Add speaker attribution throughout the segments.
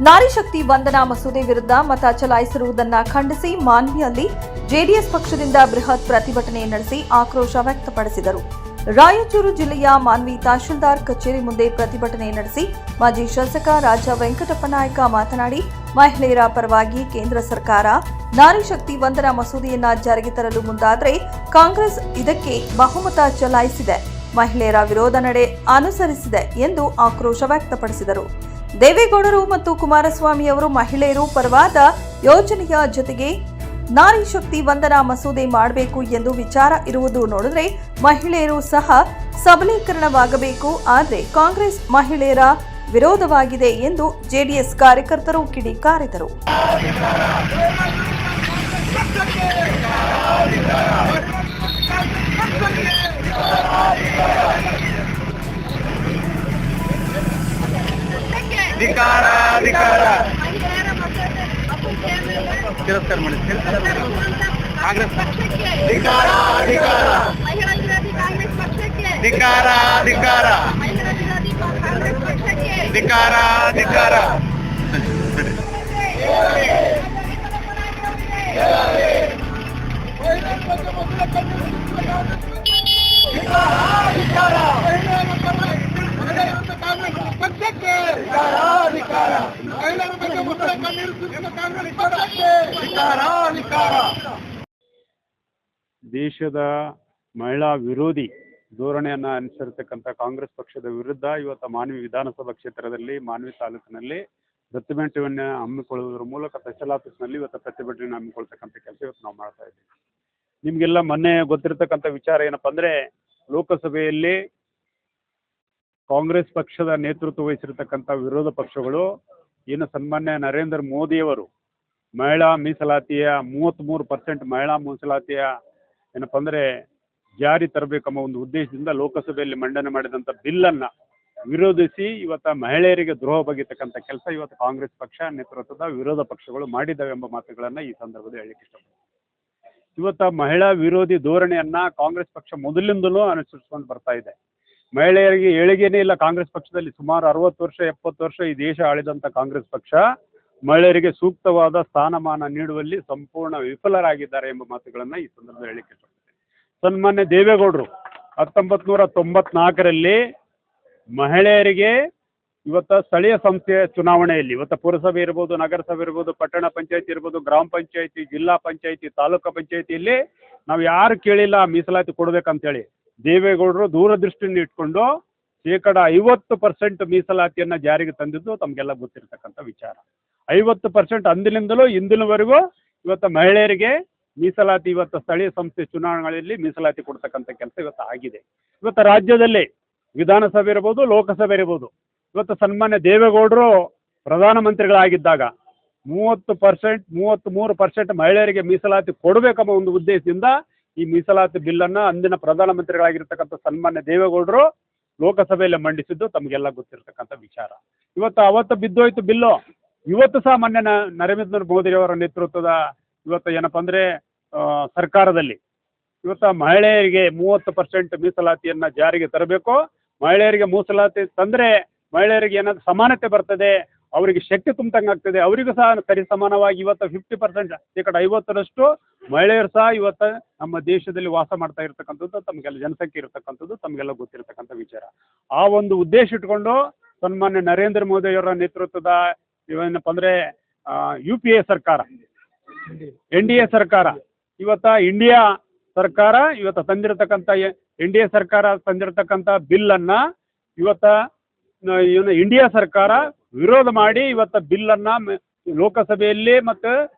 Speaker 1: ನಾರಿ ಶಕ್ತಿ ವಂದನಾ ಮಸೂದೆ ವಿರುದ್ಧ ಮತ ಚಲಾಯಿಸಿರುವುದನ್ನು ಖಂಡಿಸಿ ಮಾನ್ವಿಯಲ್ಲಿ ಜೆಡಿಎಸ್ ಪಕ್ಷದಿಂದ ಬೃಹತ್ ಪ್ರತಿಭಟನೆ ನಡೆಸಿ ಆಕ್ರೋಶ ವ್ಯಕ್ತಪಡಿಸಿದರು. ರಾಯಚೂರು ಜಿಲ್ಲೆಯ ಮಾನ್ವಿ ತಹಶೀಲ್ದಾರ್ ಕಚೇರಿ ಮುಂದೆ ಪ್ರತಿಭಟನೆ ನಡೆಸಿ ಮಾಜಿ ಶಾಸಕ ರಾಜ ವೆಂಕಟಪ್ಪ ನಾಯಕ ಮಾತನಾಡಿ, ಮಹಿಳೆಯರ ಪರವಾಗಿ ಕೇಂದ್ರ ಸರ್ಕಾರ ನಾರಿ ಶಕ್ತಿ ವಂದನಾ ಮಸೂದೆಯನ್ನ ಜಾರಿಗೆ ತರಲು ಮುಂದಾದರೆ ಕಾಂಗ್ರೆಸ್ ಇದಕ್ಕೆ ಬಹುಮತ ಚಲಾಯಿಸಿದೆ, ಮಹಿಳೆಯರ ವಿರೋಧ ನಡೆ ಅನುಸರಿಸಿದೆ ಎಂದು ಆಕ್ರೋಶ ವ್ಯಕ್ತಪಡಿಸಿದರು. ದೇವೇಗೌಡರು ಮತ್ತು ಕುಮಾರಸ್ವಾಮಿ ಅವರು ಮಹಿಳೆಯರು ಪರವಾದ ಯೋಜನೆಯ ಜೊತೆಗೆ ನಾರಿ ಶಕ್ತಿ ವಂದನಾ ಮಸೂದೆ ಮಾಡಬೇಕು ಎಂದು ವಿಚಾರ ಇರುವುದು ನೋಡಿದ್ರೆ ಮಹಿಳೆಯರು ಸಹ ಸಬಲೀಕರಣವಾಗಬೇಕು, ಆದರೆ ಕಾಂಗ್ರೆಸ್ ಮಹಿಳೆಯರ ವಿರೋಧವಾಗಿದೆ ಎಂದು ಜೆಡಿಎಸ್ ಕಾರ್ಯಕರ್ತರು ಕಿಡಿಕಾರಿದರು.
Speaker 2: ತಿರಸ್ಕಾರ ಮಾಡಿ ಕಾಂಗ್ರೆಸ್
Speaker 3: ದೇಶದ ಮಹಿಳಾ ವಿರೋಧಿ ಧೋರಣೆಯನ್ನು ಅನುಸರಿಸತಕ್ಕಂಥ ಕಾಂಗ್ರೆಸ್ ಪಕ್ಷದ ವಿರುದ್ಧ ಇವತ್ತು ಮಾನ್ವಿ ವಿಧಾನಸಭಾ ಕ್ಷೇತ್ರದಲ್ಲಿ ಮಾನ್ವಿ ತಾಲೂಕಿನಲ್ಲಿ ಪ್ರತಿಭಟನೆಯನ್ನು ಹಮ್ಮಿಕೊಳ್ಳುವುದರ ಮೂಲಕ ತಹಶೀಲ್ ಆಫೀಸ್ನಲ್ಲಿ ಇವತ್ತು ಪ್ರತಿಭಟನೆಯನ್ನು ಹಮ್ಮಿಕೊಳ್ತಕ್ಕಂಥ ಕೆಲಸ ಇವತ್ತು ನಾವು ಮಾಡ್ತಾ ಇದ್ದೀವಿ. ನಿಮಗೆಲ್ಲ ಮೊನ್ನೆ ಗೊತ್ತಿರತಕ್ಕಂಥ ವಿಚಾರ ಏನಪ್ಪ ಅಂದರೆ, ಲೋಕಸಭೆಯಲ್ಲಿ ಕಾಂಗ್ರೆಸ್ ಪಕ್ಷದ ನೇತೃತ್ವ ವಹಿಸಿರ್ತಕ್ಕಂಥ ವಿರೋಧ ಪಕ್ಷಗಳು ಏನು ಸನ್ಮಾನ್ಯ ನರೇಂದ್ರ ಮೋದಿಯವರು ಮಹಿಳಾ ಮೀಸಲಾತಿಯ 33% ಮಹಿಳಾ ಮೀಸಲಾತಿಯ ಏನಪ್ಪ ಅಂದರೆ ಜಾರಿ ತರಬೇಕೆಂಬ ಒಂದು ಉದ್ದೇಶದಿಂದ ಲೋಕಸಭೆಯಲ್ಲಿ ಮಂಡನೆ ಮಾಡಿದಂಥ ಬಿಲ್ಲನ್ನು ವಿರೋಧಿಸಿ ಇವತ್ತು ಮಹಿಳೆಯರಿಗೆ ದ್ರೋಹ ಬಗೆತಕ್ಕಂಥ ಕೆಲಸ ಇವತ್ತು ಕಾಂಗ್ರೆಸ್ ಪಕ್ಷ ನೇತೃತ್ವದ ವಿರೋಧ ಪಕ್ಷಗಳು ಮಾಡಿದ್ದಾವೆ ಎಂಬ ಮಾತುಗಳನ್ನು ಈ ಸಂದರ್ಭದಲ್ಲಿ ಹೇಳಲಿಕ್ಕೆ ಇಷ್ಟಪಡ್ತೀನಿ. ಇವತ್ತು ಮಹಿಳಾ ವಿರೋಧಿ ಧೋರಣೆಯನ್ನು ಕಾಂಗ್ರೆಸ್ ಪಕ್ಷ ಮೊದಲಿಂದಲೂ ಅನುಸರಿಸಿಕೊಂಡು ಬರ್ತಾ ಇದೆ. ಮಹಿಳೆಯರಿಗೆ ಏಳಿಗೆನೇ ಇಲ್ಲ. ಕಾಂಗ್ರೆಸ್ ಪಕ್ಷದಲ್ಲಿ ಸುಮಾರು 60 ವರ್ಷ 70 ವರ್ಷ ಈ ದೇಶ ಆಳಿದಂಥ ಕಾಂಗ್ರೆಸ್ ಪಕ್ಷ ಮಹಿಳೆಯರಿಗೆ ಸೂಕ್ತವಾದ ಸ್ಥಾನಮಾನ ನೀಡುವಲ್ಲಿ ಸಂಪೂರ್ಣ ವಿಫಲರಾಗಿದ್ದಾರೆ ಎಂಬ ಮಾತುಗಳನ್ನು ಈ ಸಂದರ್ಭದಲ್ಲಿ ಹೇಳಲಿಕ್ಕೆ ಇಷ್ಟಪಡ್ತೀನಿ. ಸನ್ಮಾನ್ಯ ದೇವೇಗೌಡರು 1994ರಲ್ಲಿ ಮಹಿಳೆಯರಿಗೆ ಇವತ್ತು ಸ್ಥಳೀಯ ಸಂಸ್ಥೆಯ ಚುನಾವಣೆಯಲ್ಲಿ ಇವತ್ತು ಪುರಸಭೆ ಇರ್ಬೋದು, ನಗರಸಭೆ ಇರ್ಬೋದು, ಪಟ್ಟಣ ಪಂಚಾಯತಿ ಇರ್ಬೋದು, ಗ್ರಾಮ ಪಂಚಾಯತಿ, ಜಿಲ್ಲಾ ಪಂಚಾಯತಿ, ತಾಲೂಕು ಪಂಚಾಯತಿಯಲ್ಲಿ ನಾವು ಯಾರು ಕೇಳಿಲ್ಲ ಮೀಸಲಾತಿ ಕೊಡಬೇಕಂತೇಳಿ ದೇವೇಗೌಡರು ದೂರದೃಷ್ಟಿಯನ್ನು ಇಟ್ಕೊಂಡು 50% ಮೀಸಲಾತಿಯನ್ನು ಜಾರಿಗೆ ತಂದಿದ್ದು ತಮಗೆಲ್ಲ ಗೊತ್ತಿರತಕ್ಕಂಥ ವಿಚಾರ. 50% ಅಂದಿನಿಂದಲೂ ಇಂದಿನವರೆಗೂ ಇವತ್ತು ಮಹಿಳೆಯರಿಗೆ ಮೀಸಲಾತಿ ಇವತ್ತು ಸ್ಥಳೀಯ ಸಂಸ್ಥೆ ಚುನಾವಣೆಗಳಲ್ಲಿ ಮೀಸಲಾತಿ ಕೊಡ್ತಕ್ಕಂಥ ಕೆಲಸ ಇವತ್ತು ಆಗಿದೆ. ಇವತ್ತು ರಾಜ್ಯದಲ್ಲಿ ವಿಧಾನಸಭೆ ಇರ್ಬೋದು, ಲೋಕಸಭೆ ಇರ್ಬೋದು, ಇವತ್ತು ಸನ್ಮಾನ್ಯ ದೇವೇಗೌಡರು ಪ್ರಧಾನಮಂತ್ರಿಗಳಾಗಿದ್ದಾಗ 33% ಮಹಿಳೆಯರಿಗೆ ಮೀಸಲಾತಿ ಕೊಡಬೇಕೆಂಬ ಒಂದು ಉದ್ದೇಶದಿಂದ ಈ ಮೀಸಲಾತಿ ಬಿಲ್ಲನ್ನು ಅಂದಿನ ಪ್ರಧಾನಮಂತ್ರಿಗಳಾಗಿರ್ತಕ್ಕಂಥ ಸನ್ಮಾನ್ಯ ದೇವೇಗೌಡರು ಲೋಕಸಭೆಯಲ್ಲಿ ಮಂಡಿಸಿದ್ದು ತಮಗೆಲ್ಲ ಗೊತ್ತಿರತಕ್ಕಂಥ ವಿಚಾರ. ಇವತ್ತು ಅವತ್ತು ಬಿದ್ದೋಯ್ತು ಬಿಲ್ಲು. ಇವತ್ತು ಸಹ ಮೊನ್ನೆ ನರೇಂದ್ರ ಮೋದಿಯವರ ನೇತೃತ್ವದ ಇವತ್ತು ಏನಪ್ಪ ಅಂದರೆ ಸರ್ಕಾರದಲ್ಲಿ ಇವತ್ತು ಮಹಿಳೆಯರಿಗೆ 30% ಮೀಸಲಾತಿಯನ್ನು ಜಾರಿಗೆ ತರಬೇಕು. ಮಹಿಳೆಯರಿಗೆ ಮೀಸಲಾತಿ ತಂದರೆ ಮಹಿಳೆಯರಿಗೆ ಏನಾದರೂ ಸಮಾನತೆ ಬರ್ತದೆ, ಅವರಿಗೆ ಶಕ್ತಿ ತುಂಬಂಗೆ ಆಗ್ತದೆ. ಅವರಿಗೂ ಸಹ ಸರಿ ಸಮಾನವಾಗಿ ಇವತ್ತು 50% 50% ಮಹಿಳೆಯರು ಸಹ ಇವತ್ತು ನಮ್ಮ ದೇಶದಲ್ಲಿ ವಾಸ ಮಾಡ್ತಾ ಇರ್ತಕ್ಕಂಥದ್ದು ತಮಗೆಲ್ಲ ಜನಸಂಖ್ಯೆ ಇರತಕ್ಕಂಥದ್ದು ತಮಗೆಲ್ಲ ಗೊತ್ತಿರತಕ್ಕಂಥ ವಿಚಾರ. ಆ ಒಂದು ಉದ್ದೇಶ ಇಟ್ಕೊಂಡು ಸನ್ಮಾನ್ಯ ನರೇಂದ್ರ ಮೋದಿಯವರ ನೇತೃತ್ವದ ಏನಪ್ಪ ಅಂದರೆ UPA ಸರ್ಕಾರ, NDA ಸರ್ಕಾರ, ಇವತ್ತು ಇಂಡಿಯಾ ಸರ್ಕಾರ ಇವತ್ತು ತಂದಿರತಕ್ಕಂಥ NDA ಸರ್ಕಾರ ತಂದಿರತಕ್ಕಂಥ ಬಿಲ್ಲನ್ನು ಇವತ್ತು ಇಂಡಿಯಾ ಸರ್ಕಾರ ವಿರೋಧ ಮಾಡಿ ಇವತ್ತು ಬಿಲ್ಲನ್ನು ಲೋಕಸಭೆಯಲ್ಲಿ ಮತ್ತು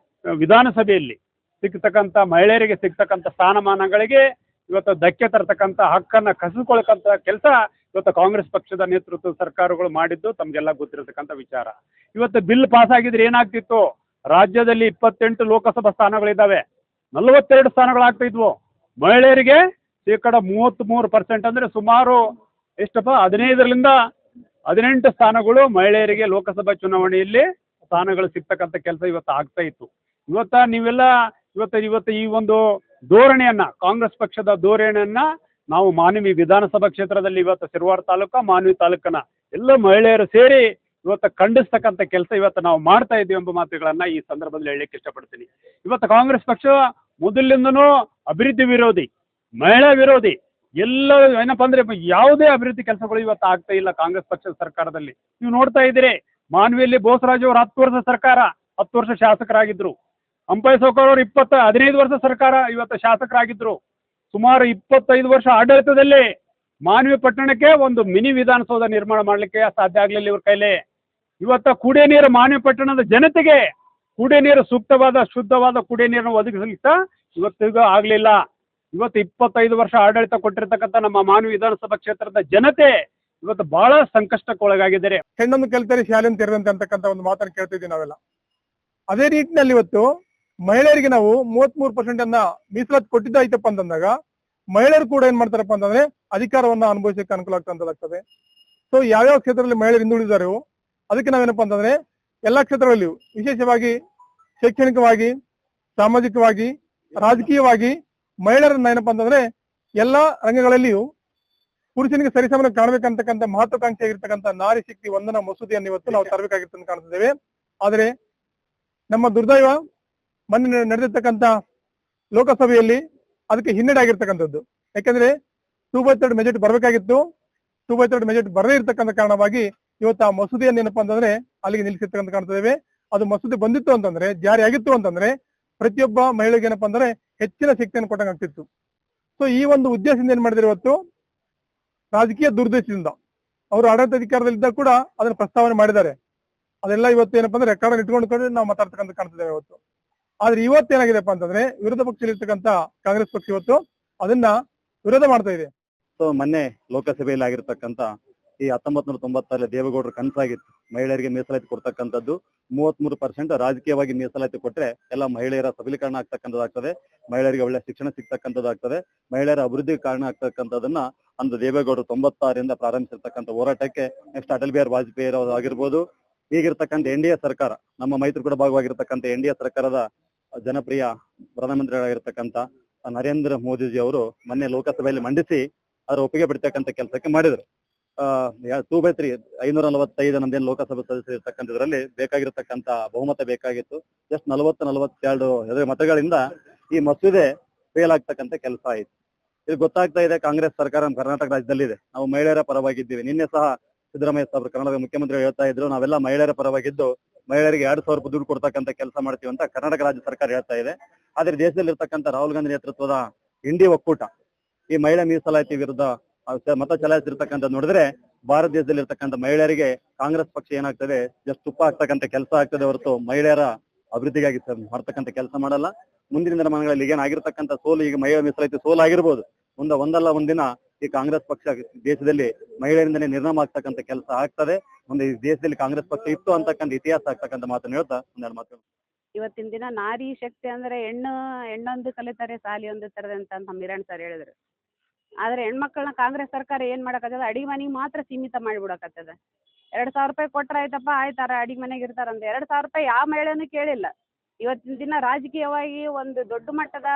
Speaker 3: ವಿಧಾನಸಭೆಯಲ್ಲಿ ಸಿಗ್ತಕ್ಕಂಥ ಮಹಿಳೆಯರಿಗೆ ಸಿಗ್ತಕ್ಕಂಥ ಸ್ಥಾನಮಾನಗಳಿಗೆ ಇವತ್ತು ಧಕ್ಕೆ ತರತಕ್ಕಂಥ ಹಕ್ಕನ್ನು ಕಸಿದುಕೊಳ್ತಕ್ಕಂಥ ಕೆಲಸ ಇವತ್ತು ಕಾಂಗ್ರೆಸ್ ಪಕ್ಷದ ನೇತೃತ್ವದ ಸರ್ಕಾರಗಳು ಮಾಡಿದ್ದು ತಮಗೆಲ್ಲ ಗೊತ್ತಿರತಕ್ಕಂಥ ವಿಚಾರ. ಇವತ್ತು ಬಿಲ್ ಪಾಸ್ ಆಗಿದ್ರೆ ಏನಾಗ್ತಿತ್ತು, ರಾಜ್ಯದಲ್ಲಿ 28 ಲೋಕಸಭಾ ಸ್ಥಾನಗಳಿದ್ದಾವೆ, 42 ಸ್ಥಾನಗಳಾಗ್ತಾ ಇದ್ವು. ಮಹಿಳೆಯರಿಗೆ 33% ಅಂದರೆ ಸುಮಾರು ಎಷ್ಟಪ್ಪ 15 ಸ್ಥಾನಗಳು ಮಹಿಳೆಯರಿಗೆ ಲೋಕಸಭಾ ಚುನಾವಣೆಯಲ್ಲಿ ಸ್ಥಾನಗಳು ಸಿಗ್ತಕ್ಕಂಥ ಕೆಲಸ ಇವತ್ತು ಆಗ್ತಾ ಇತ್ತು. ಇವತ್ತು ನೀವೆಲ್ಲ ಇವತ್ತು ಈ ಒಂದು ಧೋರಣೆಯನ್ನು, ಕಾಂಗ್ರೆಸ್ ಪಕ್ಷದ ಧೋರಣೆಯನ್ನು ನಾವು ಮಾನ್ವಿ ವಿಧಾನಸಭಾ ಕ್ಷೇತ್ರದಲ್ಲಿ ಇವತ್ತು ಸಿರವಾರ ತಾಲೂಕು ಮಾನ್ವಿ ತಾಲೂಕನ ಎಲ್ಲ ಮಹಿಳೆಯರು ಸೇರಿ ಇವತ್ತು ಖಂಡಿಸ್ತಕ್ಕಂಥ ಕೆಲಸ ಇವತ್ತು ನಾವು ಮಾಡ್ತಾ ಇದ್ದೀವಿ ಎಂಬ ಮಾತುಗಳನ್ನ ಈ ಸಂದರ್ಭದಲ್ಲಿ ಹೇಳಲಿಕ್ಕೆ ಇಷ್ಟಪಡ್ತೀನಿ. ಇವತ್ತು ಕಾಂಗ್ರೆಸ್ ಪಕ್ಷ ಮೊದಲಿಂದನೂ ಅಭಿವೃದ್ಧಿ ವಿರೋಧಿ, ಮಹಿಳಾ ವಿರೋಧಿ, ಎಲ್ಲ ಏನಪ್ಪ ಅಂದ್ರೆ ಯಾವುದೇ ಅಭಿವೃದ್ಧಿ ಕೆಲಸಗಳು ಇವತ್ತು ಆಗ್ತಾ ಇಲ್ಲ ಕಾಂಗ್ರೆಸ್ ಪಕ್ಷದ ಸರ್ಕಾರದಲ್ಲಿ. ನೀವು ನೋಡ್ತಾ ಇದ್ದೀರಿ, ಮಾನ್ವಿಯಲ್ಲಿ ಬೋಸರಾಜ್ ಅವರು 10 ವರ್ಷ ಸರ್ಕಾರ, 10 ವರ್ಷ ಶಾಸಕರಾಗಿದ್ರು. ಅಂಪೈ ಸೌಕರ್ ಅವರು 15 ವರ್ಷ ಸರ್ಕಾರ, ಇವತ್ತು ಶಾಸಕರಾಗಿದ್ರು. ಸುಮಾರು 25 ವರ್ಷ ಆಡಳಿತದಲ್ಲಿ ಮಾನ್ವಿ ಪಟ್ಟಣಕ್ಕೆ ಒಂದು ಮಿನಿ ವಿಧಾನಸೌಧ ನಿರ್ಮಾಣ ಮಾಡಲಿಕ್ಕೆ ಸಾಧ್ಯ ಆಗಲಿಲ್ಲ ಇವ್ರ ಕೈಲಿ. ಇವತ್ತು ಕುಡಿಯ ನೀರು ಮಾನ್ವಿ ಪಟ್ಟಣದ ಜನತೆಗೆ ಕುಡಿಯ ನೀರು ಸೂಕ್ತವಾದ ಶುದ್ಧವಾದ ಕುಡಿಯ ನೀರನ್ನು ಒದಗಿಸಲಿಕ್ಕೆ ಇವತ್ತಿಗೂ ಆಗಲಿಲ್ಲ. ಇವತ್ತು 25 ವರ್ಷ ಆಡಳಿತ ಕೊಟ್ಟಿರ್ತಕ್ಕಂಥ ನಮ್ಮ ಮಾನ್ವಿ ವಿಧಾನಸಭಾ ಕ್ಷೇತ್ರದ ಜನತೆ ಇವತ್ತು ಬಹಳ ಸಂಕಷ್ಟಕ್ಕೊಳಗಾಗಿದ್ದಾರೆ.
Speaker 2: ಹೆಣ್ಣನ್ನು ಕಲಿತರೆ ಶಾಲೆಯನ್ನು ತೆರೆದಂತೆ ಅಂತಕ್ಕಂಥ ಒಂದು ಮಾತನ್ನು ಕೇಳ್ತಿದ್ದೀವಿ ನಾವೆಲ್ಲ. ಅದೇ ನಿಟ್ಟಿನಲ್ಲಿ ಇವತ್ತು ಮಹಿಳೆಯರಿಗೆ ನಾವು 33% ಅನ್ನ ಮೀಸಲಾತಿ ಕೊಟ್ಟಿದ್ದಾಯ್ತಪ್ಪ ಅಂತಂದಾಗ ಮಹಿಳೆಯರು ಕೂಡ ಏನ್ ಮಾಡ್ತಾರಪ್ಪ ಅಂತಂದ್ರೆ ಅಧಿಕಾರವನ್ನ ಅನುಭವಿಸಕ್ಕೆ ಅನುಕೂಲ ಆಗ್ತದೆ. ಸೊ ಯಾವ್ಯಾವ ಕ್ಷೇತ್ರದಲ್ಲಿ ಮಹಿಳೆಯರು ಹಿಂದುಳಿದಾರೆ ಅದಕ್ಕೆ ನಾವೇನಪ್ಪ ಅಂತಂದ್ರೆ ಎಲ್ಲಾ ಕ್ಷೇತ್ರಗಳಲ್ಲಿಯೂ ವಿಶೇಷವಾಗಿ ಶೈಕ್ಷಣಿಕವಾಗಿ, ಸಾಮಾಜಿಕವಾಗಿ, ರಾಜಕೀಯವಾಗಿ ಮಹಿಳೆಯರನ್ನ ಏನಪ್ಪಾ ಅಂತಂದ್ರೆ ಎಲ್ಲಾ ರಂಗಗಳಲ್ಲಿಯೂ ಪುರುಷನಿಗೆ ಸರಿಸಮನ ಕಾಣಬೇಕಂತಕ್ಕಂಥ ಮಹತ್ವಾಕಾಂಕ್ಷೆ ಆಗಿರ್ತಕ್ಕಂಥ ನಾರಿ ಶಕ್ತಿ ವಂದನಾ ಮಸೂದೆಯನ್ನು ಇವತ್ತು ನಾವು ತರಬೇಕಾಗಿರ್ತಂತ ಕಾಣ್ತಿದ್ದೇವೆ. ಆದರೆ ನಮ್ಮ ದುರ್ದೈವ ಮೊನ್ನೆ ನಡೆದಿರ್ತಕ್ಕಂಥ ಲೋಕಸಭೆಯಲ್ಲಿ ಅದಕ್ಕೆ ಹಿನ್ನಡೆ ಆಗಿರ್ತಕ್ಕಂಥದ್ದು. ಯಾಕಂದ್ರೆ 2/3 ಮೆಜಾರಿಟಿ ಬರಬೇಕಾಗಿತ್ತು. 2/3 ಮೆಜಾರಿಟಿ ಬರದೇ ಇರ್ತಕ್ಕಂಥ ಕಾರಣವಾಗಿ ಇವತ್ತು ಆ ಮಸೂದೆಯನ್ನು ಏನಪ್ಪಾ ಅಂತಂದ್ರೆ ಅಲ್ಲಿಗೆ ನಿಲ್ಲಿಸಿರ್ತಕ್ಕಂಥ ಕಾಣ್ತಿದ್ದೇವೆ. ಅದು ಮಸೂದೆ ಬಂದಿತ್ತು ಅಂತಂದ್ರೆ, ಜಾರಿ ಆಗಿತ್ತು ಅಂತಂದ್ರೆ ಪ್ರತಿಯೊಬ್ಬ ಮಹಿಳೆಗೆ ಏನಪ್ಪಾ ಅಂದ್ರೆ ಹೆಚ್ಚಿನ ಶಕ್ತಿಯನ್ನು ಕೊಟ್ಟಂಗೆ ಆಗ್ತಿತ್ತು. ಸೊ ಈ ಒಂದು ಉದ್ದೇಶದಿಂದ ಏನ್ ಮಾಡಿದ್ರೆ ಇವತ್ತು ರಾಜಕೀಯ ದುರ್ದೇಶದಿಂದ ಅವರು ಆಡಳಿತ ಅಧಿಕಾರದಲ್ಲಿದ್ದಾಗ ಕೂಡ ಅದನ್ನ ಪ್ರಸ್ತಾವನೆ ಮಾಡಿದ್ದಾರೆ. ಅದೆಲ್ಲ ಇವತ್ತು ಏನಪ್ಪಾ ಅಂದ್ರೆ ರೆಕಾರ್ಡ್ ಇಟ್ಕೊಂಡು ನಾವು ಮಾತಾಡ್ತಕ್ಕಂಥ ಕಾಣ್ತಿದ್ದೇವೆ ಇವತ್ತು. ಆದ್ರೆ ಇವತ್ತೇನಾಗಿದೆಪ್ಪ ಅಂತಂದ್ರೆ ವಿರೋಧ ಪಕ್ಷದಲ್ಲಿರ್ತಕ್ಕಂಥ ಕಾಂಗ್ರೆಸ್ ಪಕ್ಷ ಇವತ್ತು ಅದನ್ನ ವಿರೋಧ ಮಾಡ್ತಾ ಇದೆ.
Speaker 4: ಸೊ ಮೊನ್ನೆ ಲೋಕಸಭೆಯಲ್ಲಿ ಆಗಿರ್ತಕ್ಕಂಥ ಈ 1996 ದೇವೇಗೌಡರ ಕನಸಾಗಿತ್ತು ಮಹಿಳೆಯರಿಗೆ ಮೀಸಲಾತಿ ಕೊಡ್ತಕ್ಕಂಥದ್ದು. 33% ರಾಜಕೀಯವಾಗಿ ಮೀಸಲಾತಿ ಕೊಟ್ರೆ ಎಲ್ಲ ಮಹಿಳೆಯರ ಸಬಲೀಕರಣ ಆಗ್ತಕ್ಕಂಥದ್ದಾಗ್ತದೆ, ಮಹಿಳೆಯರಿಗೆ ಒಳ್ಳೆ ಶಿಕ್ಷಣ ಸಿಗ್ತಕ್ಕಂಥದ್ದಾಗ್ತದೆ, ಮಹಿಳೆಯರ ಅಭಿವೃದ್ಧಿಗೆ ಕಾರಣ ಆಗ್ತಕ್ಕಂಥದ್ದನ್ನ ಅಂದು ದೇವೇಗೌಡರು 96ರಿಂದ ಪ್ರಾರಂಭಿಸಿರ್ತಕ್ಕಂಥ ಹೋರಾಟಕ್ಕೆ ನೆಕ್ಸ್ಟ್ ಅಟಲ್ ಬಿಹಾರಿ ವಾಜಪೇಯಿ ಅವರು ಆಗಿರ್ಬೋದು, ಈಗಿರ್ತಕ್ಕಂಥ NDA ಸರ್ಕಾರ, ನಮ್ಮ ಮೈತ್ರಿಕೂಟ ಭಾಗವಾಗಿರ್ತಕ್ಕಂಥ NDA ಸರ್ಕಾರದ ಜನಪ್ರಿಯ ಪ್ರಧಾನಮಂತ್ರಿಗಳಾಗಿರ್ತಕ್ಕಂಥ ನರೇಂದ್ರ ಮೋದಿಜಿ ಅವರು ಮೊನ್ನೆ ಲೋಕಸಭೆಯಲ್ಲಿ ಮಂಡಿಸಿ ಅದರ ಒಪ್ಪಿಗೆ ಪಡಿತಕ್ಕಂಥ ಕೆಲಸಕ್ಕೆ ಮಾಡಿದ್ರು. 2/3 545 ನಮ್ದೇನು ಲೋಕಸಭೆ ಸದಸ್ಯರು ಇರ್ತಕ್ಕಂಥದ್ರಲ್ಲಿ ಬೇಕಾಗಿರ್ತಕ್ಕಂಥ ಬಹುಮತ ಬೇಕಾಗಿತ್ತು. ಜಸ್ಟ್ 42 ಮತಗಳಿಂದ ಈ ಮಸೂದೆ ಫೇಲ್ ಆಗ್ತಕ್ಕಂಥ ಕೆಲಸ ಆಯ್ತು. ಇದು ಗೊತ್ತಾಗ್ತಾ ಇದೆ, ಕಾಂಗ್ರೆಸ್ ಸರ್ಕಾರ ಕರ್ನಾಟಕ ರಾಜ್ಯದಲ್ಲಿದೆ, ನಾವು ಮಹಿಳೆಯರ ಪರವಾಗಿದ್ದೀವಿ. ನಿನ್ನೆ ಸಹ ಸಿದ್ದರಾಮಯ್ಯ ಸಾಹೇಬರು ಕರ್ನಾಟಕ ಮುಖ್ಯಮಂತ್ರಿಗಳು ಹೇಳ್ತಾ ಇದ್ರು, ನಾವೆಲ್ಲ ಮಹಿಳೆಯರ ಪರವಾಗಿದ್ದು ಮಹಿಳೆಯರಿಗೆ 2,000 ರೂಪಾಯಿ ದುಡ್ಡು ಕೊಡ್ತಕ್ಕಂಥ ಕೆಲಸ ಮಾಡ್ತೀವಿ ಅಂತ ಕರ್ನಾಟಕ ರಾಜ್ಯ ಸರ್ಕಾರ ಹೇಳ್ತಾ ಇದೆ. ಆದ್ರೆ ದೇಶದಲ್ಲಿ ಇರ್ತಕ್ಕಂಥ ರಾಹುಲ್ ಗಾಂಧಿ ನೇತೃತ್ವದ ಇಂಡಿ ಒಕ್ಕೂಟ ಈ ಮಹಿಳಾ ಮೀಸಲಾತಿ ವಿರುದ್ಧ ಮತ ಚಲಾಯಿಸಿರ್ತಕ್ಕಂಥ ನೋಡಿದ್ರೆ ಭಾರತ ದೇಶದಲ್ಲಿ ಇರ್ತಕ್ಕಂಥ ಮಹಿಳೆಯರಿಗೆ ಕಾಂಗ್ರೆಸ್ ಪಕ್ಷ ಏನಾಗ್ತದೆ ಜಸ್ಟ್ ತುಪ್ಪ ಆಗ್ತಕ್ಕಂಥ ಕೆಲಸ ಆಗ್ತದೆ ಹೊರತು ಮಹಿಳೆಯರ ಅಭಿವೃದ್ಧಿಗಾಗಿ ಮಾಡ್ತಕ್ಕಂಥ ಕೆಲಸ ಮಾಡಲ್ಲ. ಮುಂದಿನ ದಿನಮಾನಗಳಲ್ಲಿ ಏನಾಗಿರ್ತಕ್ಕಂಥ ಸೋಲು, ಈಗ ಮಹಿಳಾ ಮೀಸಲಾತಿ ಸೋಲು ಆಗಿರ್ಬೋದು, ಒಂದಲ್ಲ ಒಂದಿನ ಈ ಕಾಂಗ್ರೆಸ್ ಪಕ್ಷ ದೇಶದಲ್ಲಿ ಮಹಿಳೆಯರಿಂದನೇ ನಿರ್ನಾಮ ಆಗ್ತಕ್ಕಂಥ ಕೆಲಸ ಆಗ್ತದೆ. ಮುಂದೆ ಈ ದೇಶದಲ್ಲಿ ಕಾಂಗ್ರೆಸ್ ಪಕ್ಷ ಇತ್ತು ಅಂತಕ್ಕಂಥ ಇತಿಹಾಸ ಆಗ್ತಕ್ಕಂಥ ಮಾತನ್ನು ಹೇಳ್ತಾ ಒಂದೆರಡು ಮಾತು.
Speaker 5: ಇವತ್ತಿನ ದಿನ ನಾರಿ ಶಕ್ತಿ ಅಂದ್ರೆ ಹೆಣ್ಣೊಂದು ಕಲಿತಾರೆ ಸಾಲಿಯೊಂದು ತರದೆ ಅಂತ ನಮ್ಮ ಹಿರಣ್ ಸರ್ ಹೇಳಿದ್ರು. ಆದ್ರೆ ಹೆಣ್ಮಕ್ಳನ್ನ ಕಾಂಗ್ರೆಸ್ ಸರ್ಕಾರ ಏನ್ ಮಾಡಕತ್ತದ, ಅಡಿಗೆ ಮನೆಗೆ ಮಾತ್ರ ಸೀಮಿತ ಮಾಡಿಬಿಡಕತ್ತದ. 2,000 ರೂಪಾಯಿ ಕೊಟ್ರ ಆಯ್ತಪ್ಪ, ಆಯ್ತಾರ ಅಡಿಗೆ ಮನೆಗೆ ಇರ್ತಾರಂತ. 2,000 ರೂಪಾಯಿ ಯಾವ ಮಹಿಳೆನೂ ಕೇಳಿಲ್ಲ. ಇವತ್ತಿನ ದಿನ ರಾಜಕೀಯವಾಗಿ ಒಂದು ದೊಡ್ಡ ಮಟ್ಟದ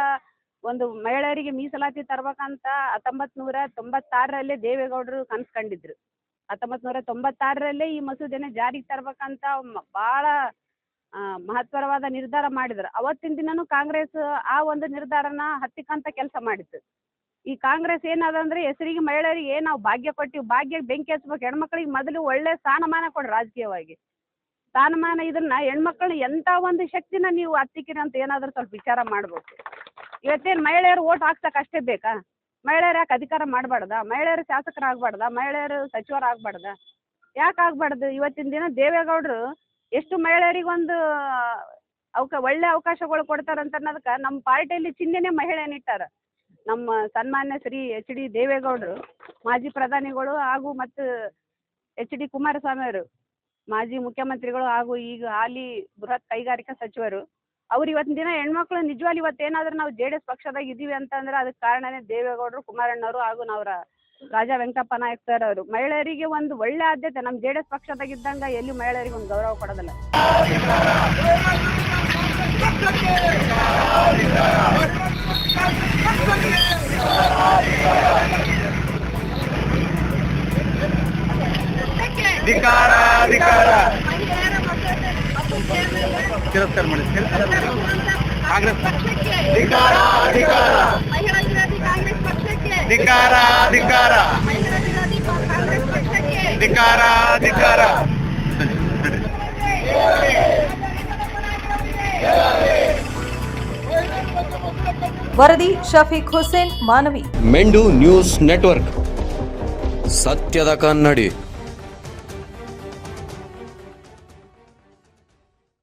Speaker 5: ಒಂದು ಮಹಿಳೆಯರಿಗೆ ಮೀಸಲಾತಿ ತರ್ಬೇಕಂತ 1996ರಲ್ಲಿ ದೇವೇಗೌಡರು ಕನಸು ಕಂಡಿದ್ರು. 1996ರಲ್ಲೇ ಈ ಮಸೂದೆನ ಜಾರಿಗೆ ತರ್ಬೇಕಂತ ಬಹಳ ಮಹತ್ವರವಾದ ನಿರ್ಧಾರ ಮಾಡಿದ್ರು. ಅವತ್ತಿನ ದಿನನೂ ಕಾಂಗ್ರೆಸ್ ಆ ಒಂದು ನಿರ್ಧಾರನ ಹತ್ತಿಕ್ಕಂತ ಕೆಲಸ ಮಾಡಿತ್ತು. ಈ ಕಾಂಗ್ರೆಸ್ ಏನಾದಂದ್ರೆ ಹೆಸರಿಗೆ ಮಹಿಳೆಯರಿಗೆ ನಾವು ಭಾಗ್ಯ ಕೊಟ್ಟಿವಿ, ಭಾಗ್ಯ ಬೆಂಕಿ ಹಚ್ಬೇಕು. ಹೆಣ್ಮಕ್ಳಿಗೆ ಮೊದಲು ಒಳ್ಳೆ ಸ್ಥಾನಮಾನ ಕೊಡ್ರಿ, ರಾಜಕೀಯವಾಗಿ ಸ್ಥಾನಮಾನ. ಇದನ್ನ ಹೆಣ್ಮಕ್ಳನ್ನ ಎಂತ ಒಂದು ಶಕ್ತಿನ ನೀವು ಹತ್ತಿಕ್ಕಿರಿ ಅಂತ ಏನಾದ್ರೂ ಸ್ವಲ್ಪ ವಿಚಾರ ಮಾಡ್ಬೇಕು. ಇವತ್ತೇನು ಮಹಿಳೆಯರು ಓಟ್ ಹಾಕ್ಸಕ್ ಅಷ್ಟೇ ಬೇಕಾ? ಮಹಿಳೆಯರು ಯಾಕೆ ಅಧಿಕಾರ ಮಾಡಬಾರ್ದ? ಮಹಿಳೆಯರು ಶಾಸಕರಾಗಬಾರ್ದ? ಮಹಿಳೆಯರು ಸಚಿವರಾಗಬಾರ್ದ? ಯಾಕೆ ಆಗ್ಬಾರ್ದು? ಇವತ್ತಿನ ದಿನ ದೇವೇಗೌಡರು ಎಷ್ಟು ಮಹಿಳೆಯರಿಗೆ ಒಂದು ಒಳ್ಳೆ ಅವಕಾಶಗಳು ಕೊಡ್ತಾರಂತ ಅನ್ನೋದಕ್ಕೆ ನಮ್ಮ ಪಾರ್ಟಿಯಲ್ಲಿ ಚಿಹ್ನೆನೇ ಮಹಿಳೆಯನ್ನಿಟ್ಟಾರ. ನಮ್ಮ ಸನ್ಮಾನ್ಯ ಶ್ರೀ HD ದೇವೇಗೌಡರು ಮಾಜಿ ಪ್ರಧಾನಿಗಳು ಹಾಗೂ ಮತ್ತು HD ಕುಮಾರಸ್ವಾಮಿ ಅವರು ಮಾಜಿ ಮುಖ್ಯಮಂತ್ರಿಗಳು ಹಾಗೂ ಈಗ ಹಾಲಿ ಬೃಹತ್ ಕೈಗಾರಿಕಾ ಸಚಿವರು. ಅವ್ರು ಇವತ್ತಿನ ದಿನ ಹೆಣ್ಮಕ್ಳು ನಿಜವಾಗ್ಲೂ ಇವತ್ತೇನಾದ್ರೂ ನಾವು JDS ಪಕ್ಷದಾಗ ಇದೀವಿ ಅಂತಂದ್ರೆ ಅದಕ್ಕೆ ಕಾರಣನೇ ದೇವೇಗೌಡರು, ಕುಮಾರಣ್ಣವರು ಹಾಗೂ ನಾವ್ರ ರಾಜಾ ವೆಂಕಟಪ್ಪ ನಾಯಕ್ ಸರ್ ಅವರು. ಮಹಿಳೆಯರಿಗೆ ಒಂದು ಒಳ್ಳೆ ಆದ್ಯತೆ, ನಮ್ಮ JDS ಪಕ್ಷದಾಗ ಇದ್ದಂಗ ಎಲ್ಲಿ ಮಹಿಳೆಯರಿಗೆ ಒಂದು ಗೌರವ ಕೊಡೋದಿಲ್ಲ.
Speaker 2: ಧಿಕ್ಕಾರ
Speaker 4: ತಿರಸ್ಕಾರ ಮಾಡಿ ಕಾಂಗ್ರೆಸ್
Speaker 1: ವರದಿ ಶಫೀಕ್ ಹುಸೇನ್ ಮಾನವಿ.
Speaker 6: ಮೆಂಡು ನ್ಯೂಸ್ ನೆಟ್ವರ್ಕ್, ಸತ್ಯದ ಕನ್ನಡಿ.